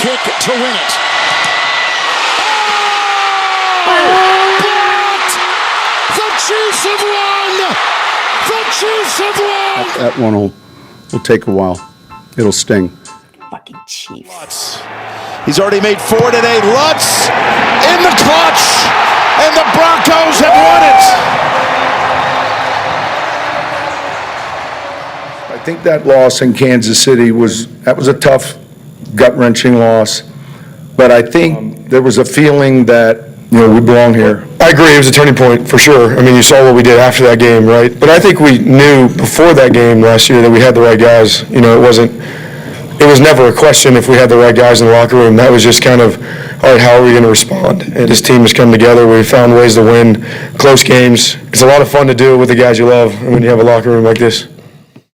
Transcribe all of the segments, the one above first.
kick to win it. Blocked! The Chiefs have won! The Chiefs have won! That one will take a while. It'll sting. Fucking Chiefs. Lutz. He's already made 4 today. Lutz in the clutch, and the Broncos have won it. I think that loss in Kansas City was a tough, gut-wrenching loss. But I think there was a feeling that, we belong here. I agree. It was a turning point for sure. I mean, you saw what we did after that game, right? But I think we knew before that game last year that we had the right guys. It was never a question if we had the right guys in the locker room. That was just kind of, all right, how are we going to respond? And this team has come together. We found ways to win close games. It's a lot of fun to do it with the guys you love when you have a locker room like this.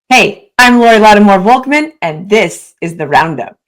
Hey, I'm Lori Lattimore-Volkman, and this is The Roundup.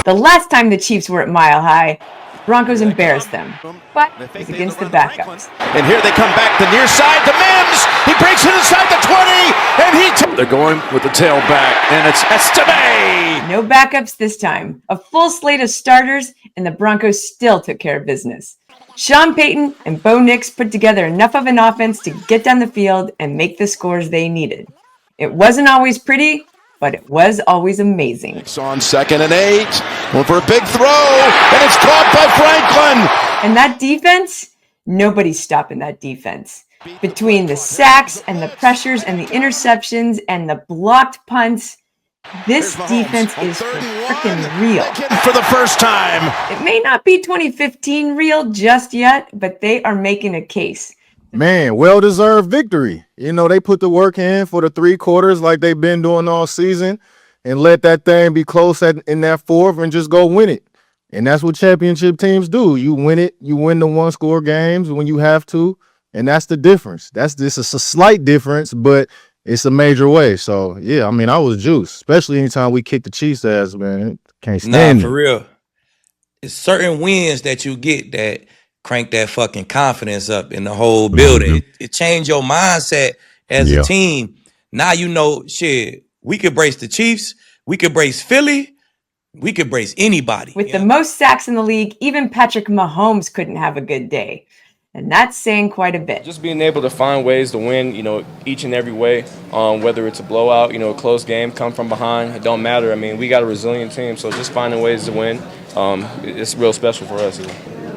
The last time the Chiefs were at Mile High, Broncos embarrassed them, but it was against the backups. And here they come back the near side to Mims. He breaks it inside the 20, and they're going with the tailback, and it's Estime. No backups this time. A full slate of starters, and the Broncos still took care of business. Sean Payton and Bo Nix put together enough of an offense to get down the field and make the scores they needed. It wasn't always pretty, but it was always amazing. It's on 2nd and 8. Going for a big throw, and it's caught by Franklin. And that defense, nobody's stopping that defense. Between the sacks and the pressures and the interceptions and the blocked punts, this defense is freaking real. For the first time. It may not be 2015 real just yet, but they are making a case. Man, well-deserved victory. They put the work in for the 3 quarters like they've been doing all season and let that thing be close in that 4th and just go win it. And that's what championship teams do. You win it. You win the 1-score games when you have to, and that's the difference. This is a slight difference, but it's a major way. So, yeah, I was juiced, especially anytime we kick the Chiefs' ass, man. Can't stand it. For real. It's certain wins that you get that crank that fucking confidence up in the whole building. It changed your mindset as a team. Now shit, we could brace the Chiefs, we could brace Philly, we could brace anybody. With the most sacks in the league, even Patrick Mahomes couldn't have a good day. And that's saying quite a bit. Just being able to find ways to win, each and every way, whether it's a blowout, a close game, come from behind, it don't matter. We got a resilient team, so just finding ways to win, it's real special for us.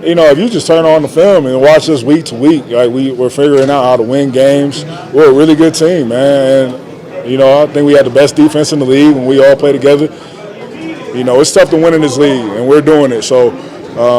If you just turn on the film and watch us week to week, we're figuring out how to win games. We're a really good team, man. And, I think we had the best defense in the league when we all play together. It's tough to win in this league, and we're doing it. So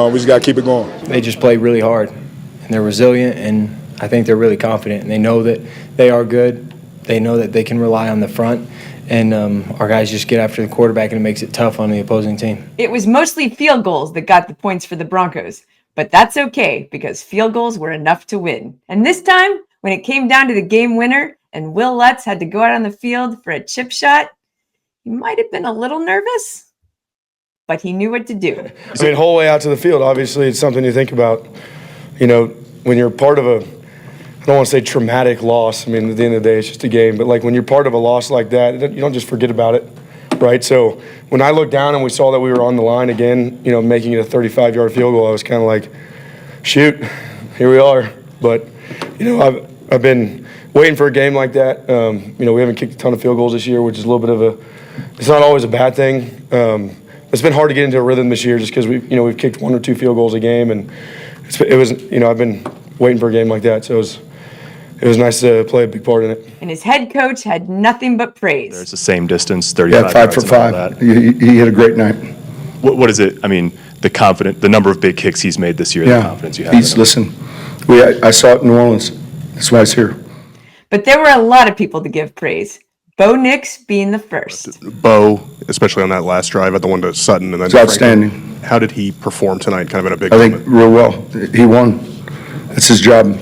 we just got to keep it going. They just play really hard, and they're resilient, and I think they're really confident. And they know that they are good. They know that they can rely on the front. And our guys just get after the quarterback, and it makes it tough on the opposing team. It was mostly field goals that got the points for the Broncos. But that's okay, because field goals were enough to win. And this time, when it came down to the game winner and Wil Lutz had to go out on the field for a chip shot, he might have been a little nervous, but he knew what to do. Whole way out to the field, obviously, it's something you think about. When you're part of I don't want to say traumatic loss. At the end of the day, it's just a game. But, when you're part of a loss like that, you don't just forget about it. Right, so when I looked down and we saw that we were on the line again, making it a 35-yard field goal, I was kind of like, shoot, here we are. But, I've been waiting for a game like that. We haven't kicked a ton of field goals this year, which is a little bit of it's not always a bad thing. It's been hard to get into a rhythm this year just because we've kicked 1 or 2 field goals a game, and I've been waiting for a game like that, so it was nice to play a big part in it. And his head coach had nothing but praise. There's the same distance, 35 Yeah, 5 for 5. He had a great night. What is it? The number of big kicks he's made this year, the confidence you have. I saw it in New Orleans. That's why it's here. But there were a lot of people to give praise. Bo Nix being the first. Bo, especially on that last drive at the one to Sutton. And then it's outstanding. How did he perform tonight, kind of in a big moment? I think real well. He won. That's his job.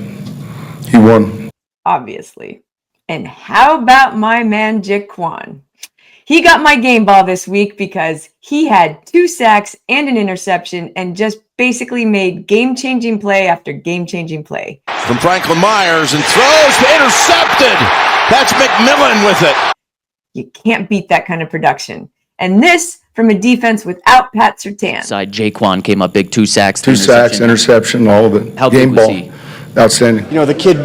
He won. Obviously. And how about my man, Jaquan? He got my game ball this week because he had 2 sacks and an interception and just basically made game-changing play after game-changing play. From Franklin Myers and throws, intercepted. That's McMillan with it. You can't beat that kind of production. And this from a defense without Pat Surtain. Side Jaquan came up big, 2 sacks. 2 sacks, interception, all of it. How Game big was ball. he? Outstanding. You know, the kid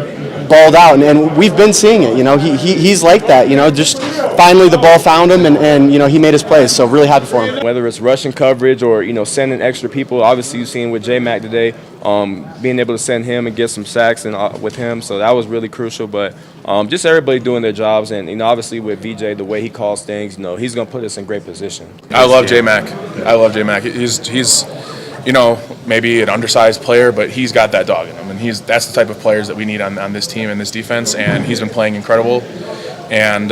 balled out, and we've been seeing it. You know, he's like that. You know, just finally the ball found him, and you know, he made his plays. So really happy for him. Whether it's rushing coverage or, you know, sending extra people, obviously you've seen with J-Mac today, being able to send him and get some sacks and with him, so that was really crucial. But just everybody doing their jobs, and, you know, obviously with VJ, the way he calls things, you know, he's going to put us in great position. I love J-Mac. I love J-Mac. He's you know, maybe an undersized player, but he's got that dog in him, and that's the type of players that we need on this team and this defense, and he's been playing incredible, and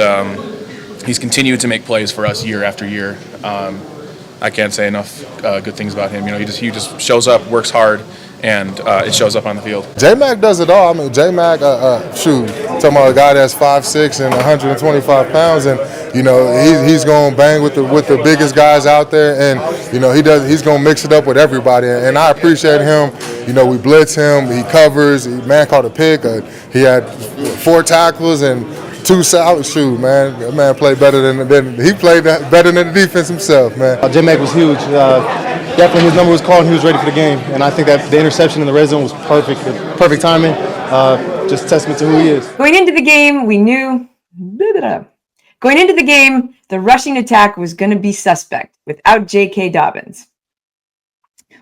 he's continued to make plays for us year after year. I can't say enough good things about him. You know, he just shows up, works hard, and it shows up on the field. J-Mac does it all. I mean, J-Mac, talking about a guy that's 5'6" and 125 pounds, and you know he's going to bang with the biggest guys out there, and you know he's going to mix it up with everybody, and I appreciate him. You know, we blitz him, he covers. Man caught a pick. He had 4 tackles and 2 sacks. Shoot, man, that man played better than he played better than the defense himself, man. J-Mac was huge. Definitely his number was called and he was ready for the game. And I think that the interception in the red zone was perfect timing. Just testament to who he is. Going into the game, we knew... Going into the game, the rushing attack was going to be suspect without J.K. Dobbins.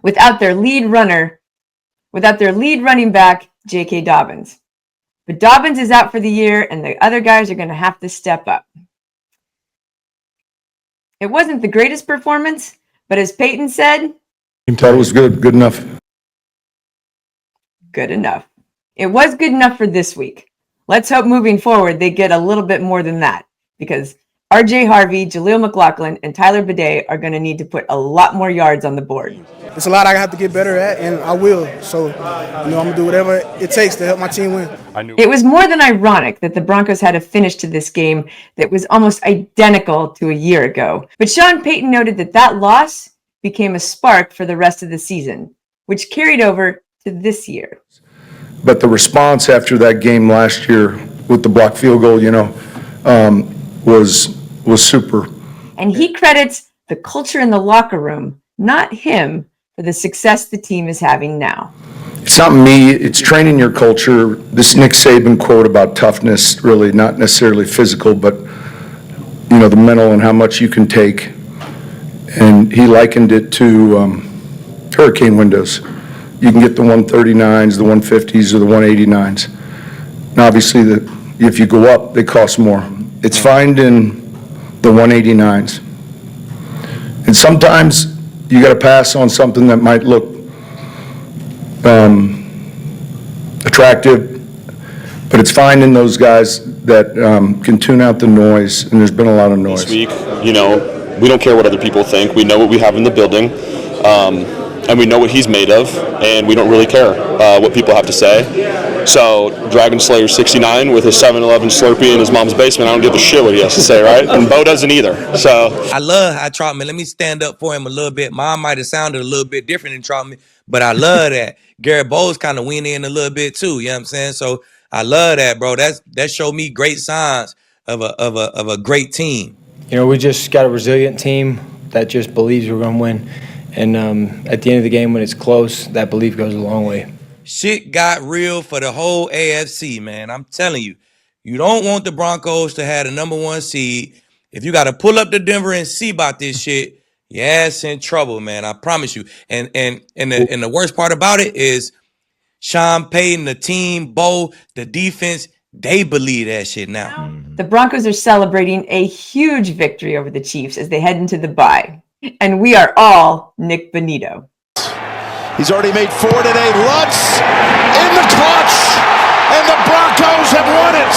Without their lead running back, J.K. Dobbins. But Dobbins is out for the year, and the other guys are going to have to step up. It wasn't the greatest performance, but as Peyton said... Thought it was good enough. Good enough. It was good enough for this week. Let's hope moving forward they get a little bit more than that, because R.J. Harvey, Jaleel McLaughlin, and Tyler Bidet are going to need to put a lot more yards on the board. It's a lot I have to get better at, and I will. So, you know, I'm going to do whatever it takes to help my team win. It was more than ironic that the Broncos had a finish to this game that was almost identical to a year ago. But Sean Payton noted that loss became a spark for the rest of the season, which carried over to this year. But the response after that game last year with the blocked field goal, you know, was super. And he credits the culture in the locker room, not him, for the success the team is having now. It's not me, it's training your culture. This Nick Saban quote about toughness, really not necessarily physical, but, you know, the mental and how much you can take. And he likened it to hurricane windows. You can get the 139s, the 150s, or the 189s. And obviously, if you go up, they cost more. It's finding the 189s. And sometimes you got to pass on something that might look attractive, but it's finding those guys that can tune out the noise, and there's been a lot of noise. This week, you know, we don't care what other people think. We know what we have in the building, and we know what he's made of, and we don't really care what people have to say. So, Dragon Slayer 69 with his 7-Eleven Slurpee in his mom's basement, I don't give a shit what he has to say, right? And Bo doesn't either. So I love how Troutman, let me stand up for him a little bit. Mine might have sounded a little bit different than Troutman, but I love that. Garrett Bowles kind of went in a little bit too, you know what I'm saying? So I love that, bro. That showed me great signs of a great team. You know, we just got a resilient team that just believes we're going to win. And at the end of the game, when it's close, that belief goes a long way. Shit got real for the whole AFC, man. I'm telling you. You don't want the Broncos to have the #1 seed. If you got to pull up to Denver and see about this shit, your ass in trouble, man. I promise you. And the worst part about it is Sean Payton, the team, Bo, the defense, they believe that shit now. The Broncos are celebrating a huge victory over the Chiefs as they head into the bye. And we are all Nick Bonito. He's already made 4 today. Lutz in the clutch, and the Broncos have won it.